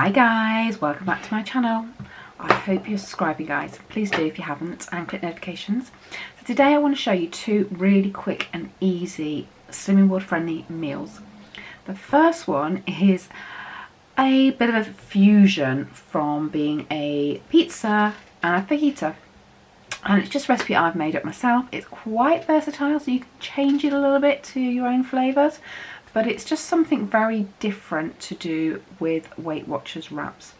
Hi guys, welcome back to my channel. I hope you're subscribing guys. Please do if you haven't, and click notifications. So today I want to show you two really quick and easy Slimming World friendly meals. The first one is a bit of a fusion from being a pizza and a fajita. And it's just a recipe I've made up myself. It's quite versatile, so you can change it a little bit to your own flavours. But it's just something very different to do with Weight Watchers wraps.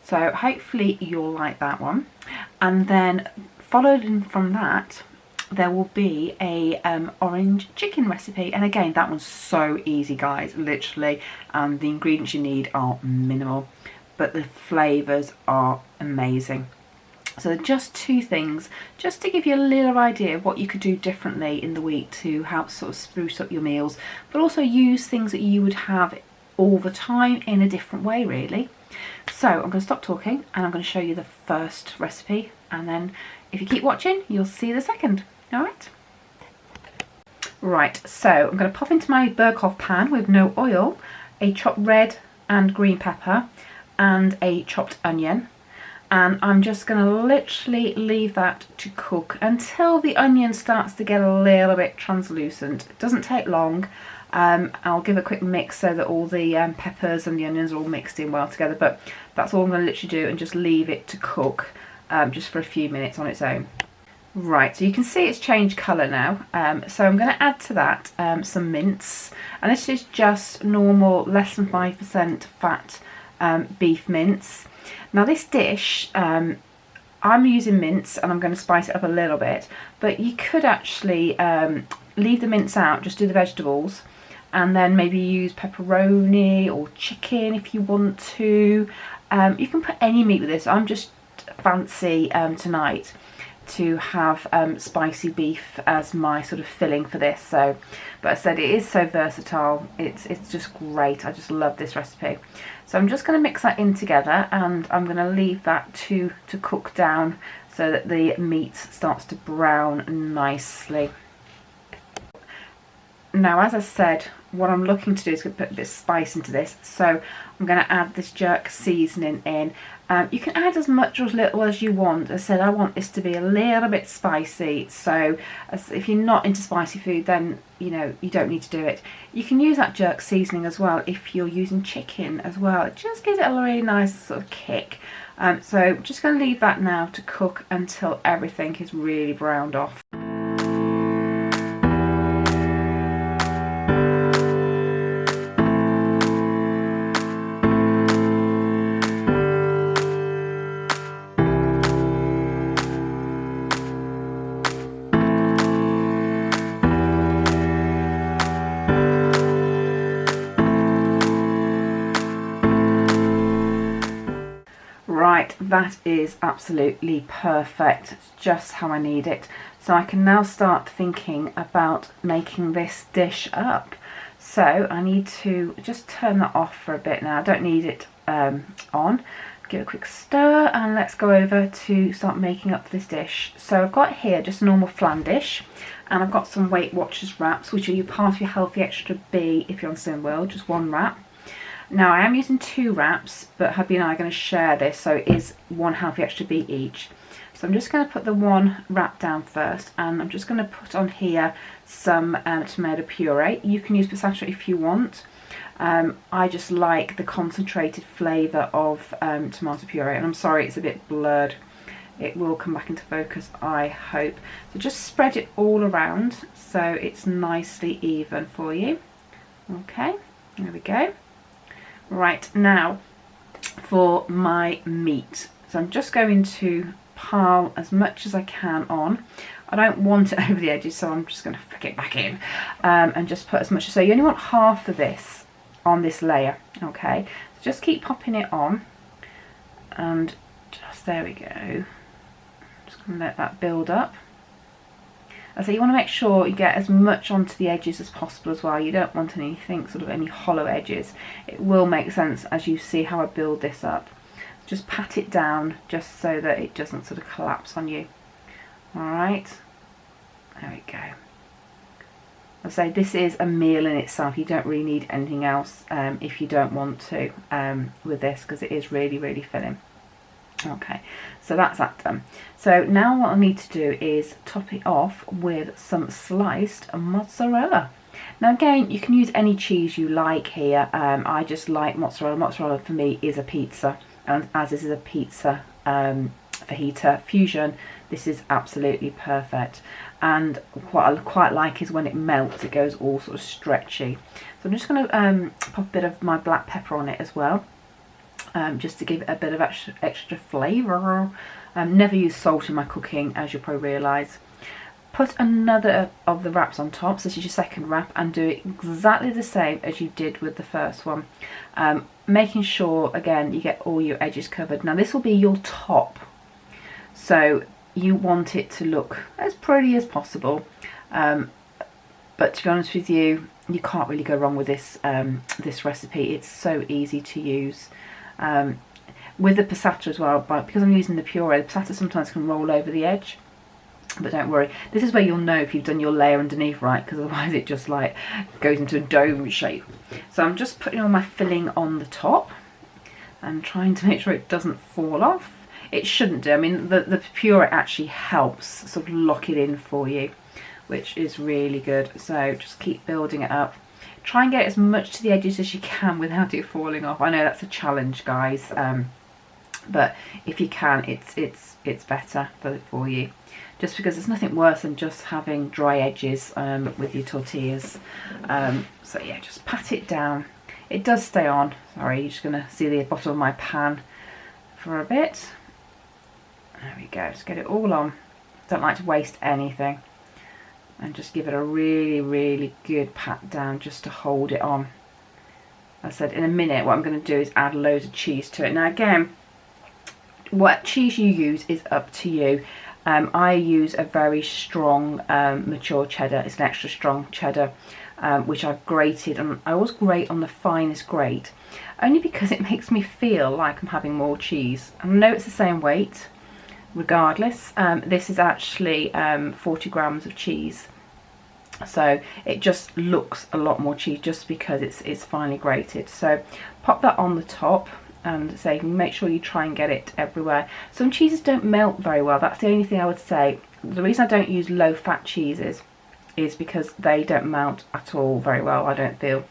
So hopefully you'll like that one. And then followed in from that, there will be a orange chicken recipe. And again, that one's so easy guys, literally. And the ingredients you need are minimal, but the flavours are amazing. So just two things, just to give you a little idea of what you could do differently in the week to help sort of spruce up your meals, but also use things that you would have all the time in a different way really. So I'm going to stop talking and I'm going to show you the first recipe, and then if you keep watching you'll see the second. Alright? Right, so I'm going to pop into my Berghoff pan with no oil, a chopped red and green pepper and a chopped onion. And I'm just going to literally leave that to cook until the onion starts to get a little bit translucent. It doesn't take long. I'll give a quick mix so that all the peppers and the onions are all mixed in well together, but that's all I'm going to literally do, and just leave it to cook just for a few minutes on its own. Right, so you can see it's changed colour now. So I'm going to add to that some mince, and this is just normal, less than 5% fat beef mince. Now this dish, I'm using mince and I'm going to spice it up a little bit, but you could actually leave the mince out, just do the vegetables, and then maybe use pepperoni or chicken if you want to. You can put any meat with this. I'm just fancy tonight to have spicy beef as my sort of filling for this. So, but I said it is so versatile. It's just great. I just love this recipe. So I'm just going to mix that in together, and I'm going to leave that to cook down so that the meat starts to brown nicely. Now, as I said, what I'm looking to do is put a bit of spice into this. So I'm going to add this jerk seasoning in. You can add as much or as little as you want. As I said, I want this to be a little bit spicy. So if you're not into spicy food, then you know you don't need to do it. You can use that jerk seasoning as well if you're using chicken as well. It just gives it a really nice sort of kick. So I'm just going to leave that now to cook until everything is really browned off. Right, that is absolutely perfect. It's just how I need it. So I can now start thinking about making this dish up. So I need to just turn that off for a bit now. I don't need it on. Give it a quick stir, and let's go over to start making up this dish. So I've got here just a normal flan dish, and I've got some Weight Watchers wraps, which are part of your Healthy Extra B if you're on Slimming World, just one wrap. Now I am using two wraps, but hubby and I are going to share this, so it is one Healthy Extra B each. So I'm just going to put the one wrap down first, and I'm just going to put on here some tomato puree. You can use pistachio if you want. I just like the concentrated flavour of tomato puree, and I'm sorry it's a bit blurred. It will come back into focus, I hope. So just spread it all around so it's nicely even for you. Okay, there we go. Right, now for my meat. So I'm just going to pile as much as I can on. I don't want it over the edges, so I'm just going to flick it back in and just put as much. So you only want half of this on this layer, okay? So just keep popping it on, and just there we go. Just going to let that build up. So you want to make sure you get as much onto the edges as possible as well. You don't want anything, sort of any hollow edges. It will make sense as you see how I build this up. Just pat it down just so that it doesn't sort of collapse on you. Alright, there we go. I say this is a meal in itself. You don't really need anything else if you don't want to with this, because it is really, really filling. Okay, so that's that done. So now what I need to do is top it off with some sliced mozzarella. Now again, you can use any cheese you like here. I just like mozzarella. Mozzarella for me is a pizza, and as this is a pizza fajita fusion, this is absolutely perfect. And what I quite like is when it melts, it goes all sort of stretchy. So I'm just going to pop a bit of my black pepper on it as well, just to give it a bit of extra flavour. Never use salt in my cooking, as you'll probably realise. Put another of the wraps on top, so this is your second wrap, and do it exactly the same as you did with the first one. Making sure, again, you get all your edges covered. Now this will be your top, so you want it to look as pretty as possible. But to be honest with you, you can't really go wrong with this this recipe. It's so easy to use. With the passata as well, but because I'm using the puree, the passata sometimes can roll over the edge. But don't worry, this is where you'll know if you've done your layer underneath right, because otherwise it just like goes into a dome shape. So I'm just putting all my filling on the top and trying to make sure it doesn't fall off. It shouldn't do. I mean, the puree actually helps sort of lock it in for you, which is really good. So just keep building it up. Try and get as much to the edges as you can without it falling off. I know that's a challenge, guys, but if you can, it's better for you. Just because there's nothing worse than just having dry edges with your tortillas. So yeah, just pat it down. It does stay on. Sorry, you're just going to see the bottom of my pan for a bit. There we go, just get it all on. Don't like to waste anything. And just give it a really, really good pat down just to hold it on. As I said, in a minute what I'm going to do is add loads of cheese to it. Now again, what cheese you use is up to you. I use a very strong mature cheddar. It's an extra strong cheddar, which I've grated, and I always grate on the finest grate, only because it makes me feel like I'm having more cheese. I know it's the same weight regardless. This is actually 40 grams of cheese, so it just looks a lot more cheese just because it's finely grated. So pop that on the top, and say make sure you try and get it everywhere. Some cheeses don't melt very well. That's the only thing I would say. The reason I don't use low fat cheeses is because they don't melt at all very well, I don't feel.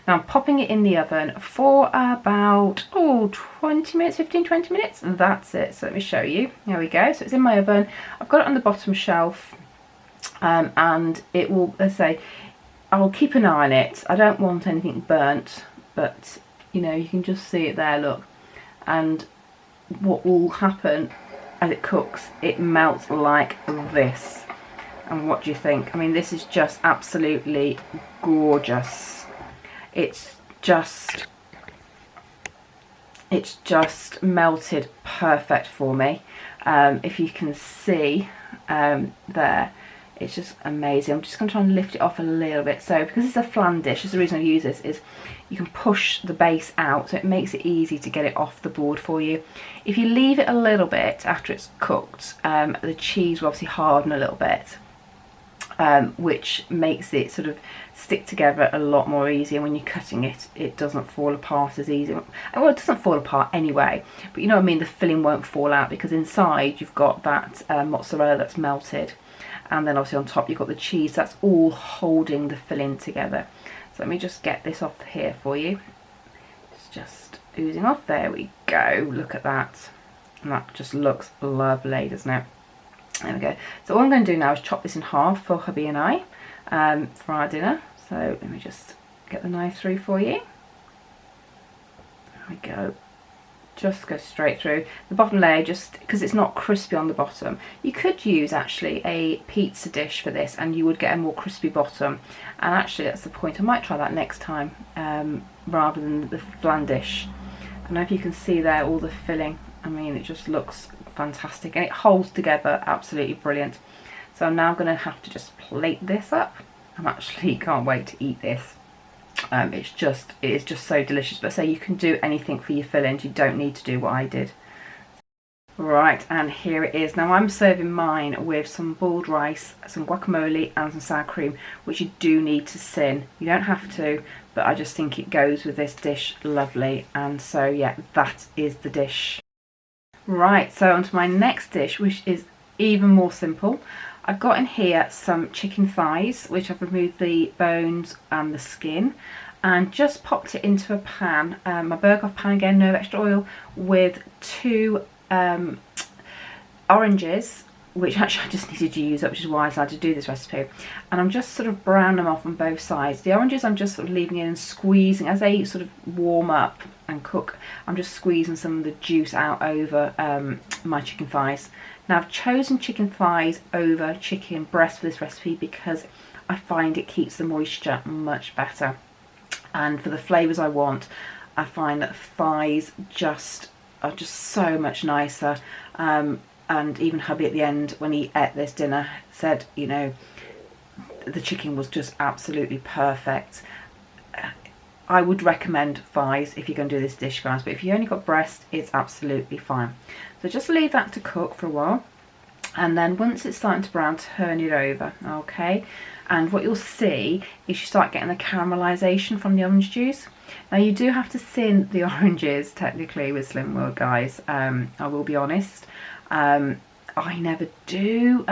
Now I'm popping it in the oven for about 20 minutes, 15-20 minutes, and that's it. So let me show you. There we go. So it's in my oven. I've got it on the bottom shelf, and it will, let's say, I will keep an eye on it. I don't want anything burnt, but you know, you can just see it there, look. And what will happen as it cooks, it melts like this. And what do you think? I mean, this is just absolutely gorgeous. It's just melted perfect for me. If you can see there, it's just amazing. I'm just going to try and lift it off a little bit. So because it's a flan dish, the reason I use this is you can push the base out, so it makes it easy to get it off the board for you. If you leave it a little bit after it's cooked, the cheese will obviously harden a little bit, which makes it sort of stick together a lot more easy. And when you're cutting it, it doesn't fall apart as easy. Well, it doesn't fall apart anyway, but you know what I mean, the filling won't fall out because inside you've got that mozzarella that's melted. And then obviously on top you've got the cheese that's all holding the filling together. So let me just get this off here for you. It's just oozing off. There we go. Look at that. And that just looks lovely, doesn't it? There we go. So all I'm going to do now is chop this in half for hubby and I for our dinner. So let me just get the knife through for you. There we go. Just go straight through the bottom layer, just because it's not crispy on the bottom. You could use actually a pizza dish for this and you would get a more crispy bottom, and actually that's the point. I might try that next time rather than the flan dish. I don't know if you can see there all the filling. I mean, it just looks fantastic and it holds together absolutely brilliant. So I'm now going to have to just plate this up. I actually can't wait to eat this. It is just so delicious. But say you can do anything for your fillings, you don't need to do what I did. Right, and here it is. Now I'm serving mine with some boiled rice, some guacamole and some sour cream, which you do need to sin. You don't have to, but I just think it goes with this dish lovely. And so yeah, that is the dish. Right, so on to my next dish, which is even more simple. I've got in here some chicken thighs, which I've removed the bones and the skin, and just popped it into a pan, my Berghoff pan again, no extra oil, with two oranges, which actually I just needed to use up, which is why I decided to do this recipe. And I'm just sort of browning them off on both sides. The oranges I'm just sort of leaving in and squeezing as they sort of warm up and cook. I'm just squeezing some of the juice out over my chicken thighs. Now I've chosen chicken thighs over chicken breast for this recipe because I find it keeps the moisture much better. And for the flavours I want, I find that thighs are just so much nicer. And even hubby at the end, when he ate this dinner, said, you know, the chicken was just absolutely perfect. I would recommend thighs if you're going to do this dish, guys, but if you only got breast, it's absolutely fine. So just leave that to cook for a while, and then once it's starting to brown, turn it over, okay? And what you'll see is you start getting the caramelisation from the orange juice. Now you do have to sin the oranges technically with Slim World, guys. I will be honest. I never do.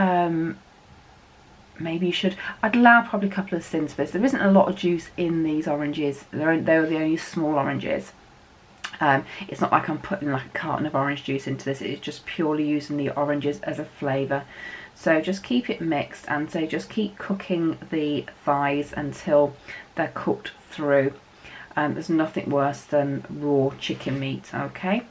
Maybe you should. I'd allow probably a couple of sins for this. There isn't a lot of juice in these oranges. They're the only small oranges. It's not like I'm putting like a carton of orange juice into this. It's just purely using the oranges as a flavour. So just keep it mixed, and so just keep cooking the thighs until they're cooked through. There's nothing worse than raw chicken meat, okay?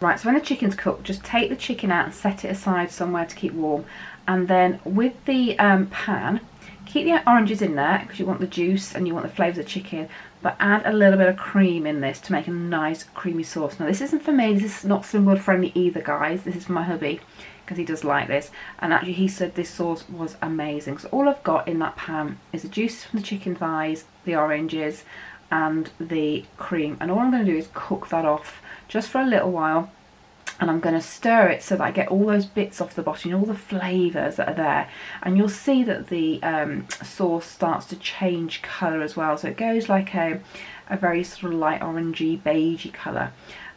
Right, so when the chicken's cooked, just take the chicken out and set it aside somewhere to keep warm. And then with the pan, keep the oranges in there because you want the juice and you want the flavour of the chicken, but add a little bit of cream in this to make a nice creamy sauce. Now this isn't for me, this is not Slim World friendly either, guys. This is for my hubby because he does like this. And actually he said this sauce was amazing. So all I've got in that pan is the juices from the chicken thighs, the oranges and the cream. And all I'm going to do is cook that off just for a little while, and I'm going to stir it so that I get all those bits off the bottom, all the flavours that are there. And you'll see that the sauce starts to change colour as well, so it goes like a very sort of light orangey beigey colour,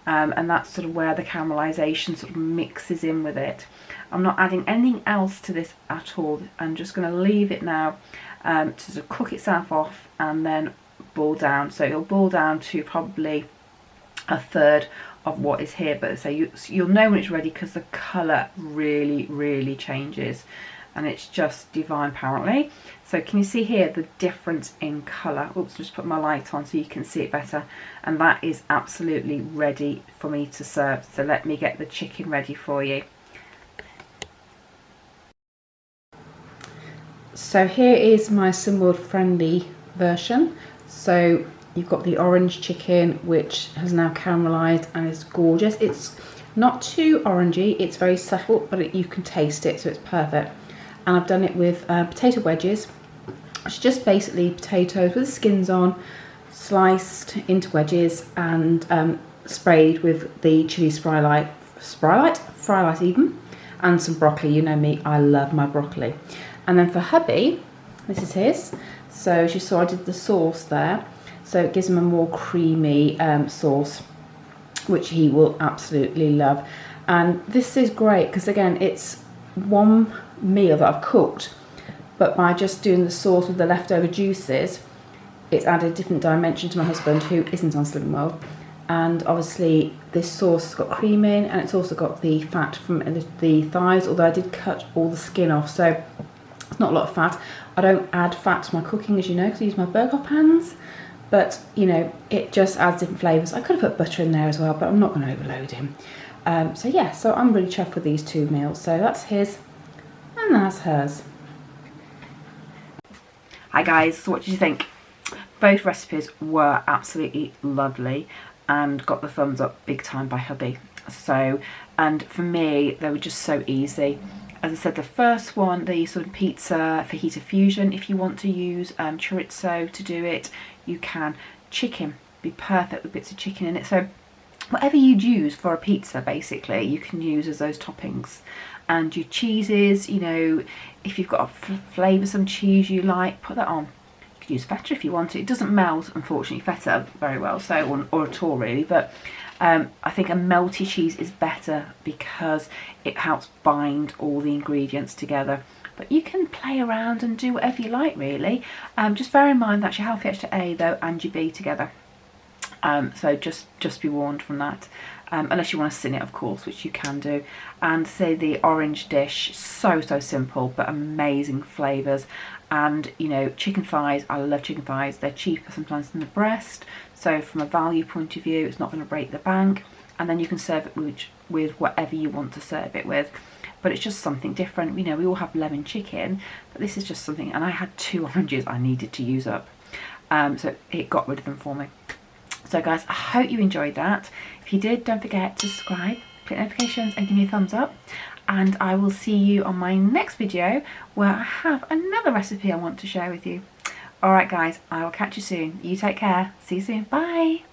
and that's sort of where the caramelisation sort of mixes in with it. I'm not adding anything else to this at all. I'm just going to leave it now to sort of cook itself off and then boil down. So it'll boil down to probably a third of what is here, but so you'll know when it's ready because the colour really changes, and it's just divine apparently. So can you see here the difference in colour? Oops, just put my light on so you can see it better, and that is absolutely ready for me to serve. So let me get the chicken ready for you. So here is my Slim World friendly version. So you've got the orange chicken, which has now caramelised and is gorgeous. It's not too orangey, it's very subtle, but you can taste it, so it's perfect. And I've done it with potato wedges, which is just basically potatoes with the skins on, sliced into wedges and sprayed with the chilli frylight even, and some broccoli. You know me, I love my broccoli. And then for hubby, this is his. So as you saw, I did the sauce there. So it gives him a more creamy sauce, which he will absolutely love. And this is great because, again, it's one meal that I've cooked, but by just doing the sauce with the leftover juices, it's added a different dimension to my husband, who isn't on Slim World. And obviously this sauce has got cream in, and it's also got the fat from the thighs, although I did cut all the skin off, so it's not a lot of fat. I don't add fat to my cooking, as you know, because I use my Berghoff pans. But, you know, it just adds different flavours. I could have put butter in there as well, but I'm not going to overload him. So yeah, so I'm really chuffed with these two meals. So that's his and that's hers. Hi guys, so what did you think? Both recipes were absolutely lovely and got the thumbs up big time by hubby. So, and for me, they were just so easy. As I said, the first one, the sort of pizza fajita fusion, if you want to use chorizo to do it, you can. Chicken, be perfect with bits of chicken in it. So whatever you'd use for a pizza, basically, you can use as those toppings. And your cheeses, you know, if you've got a flavoursome cheese you like, put that on. You could use feta if you want it. It doesn't melt, unfortunately, feta very well, so or at all really, but I think a melty cheese is better because it helps bind all the ingredients together. But you can play around and do whatever you like, really. Just bear in mind that's your healthy HA though and your B together. So just be warned from that. Unless you want to sin it, of course, which you can do. And say the orange dish, so simple but amazing flavours. And you know, chicken thighs, I love chicken thighs. They're cheaper sometimes than the breast, so from a value point of view, it's not going to break the bank. And then you can serve it with whatever you want to serve it with. But it's just something different. You know, we all have lemon chicken, but this is just something. And I had 2 oranges I needed to use up, so it got rid of them for me. So guys, I hope you enjoyed that. If you did, don't forget to subscribe, click notifications and give me a thumbs up. And I will see you on my next video where I have another recipe I want to share with you. Alright guys, I will catch you soon. You take care. See you soon. Bye.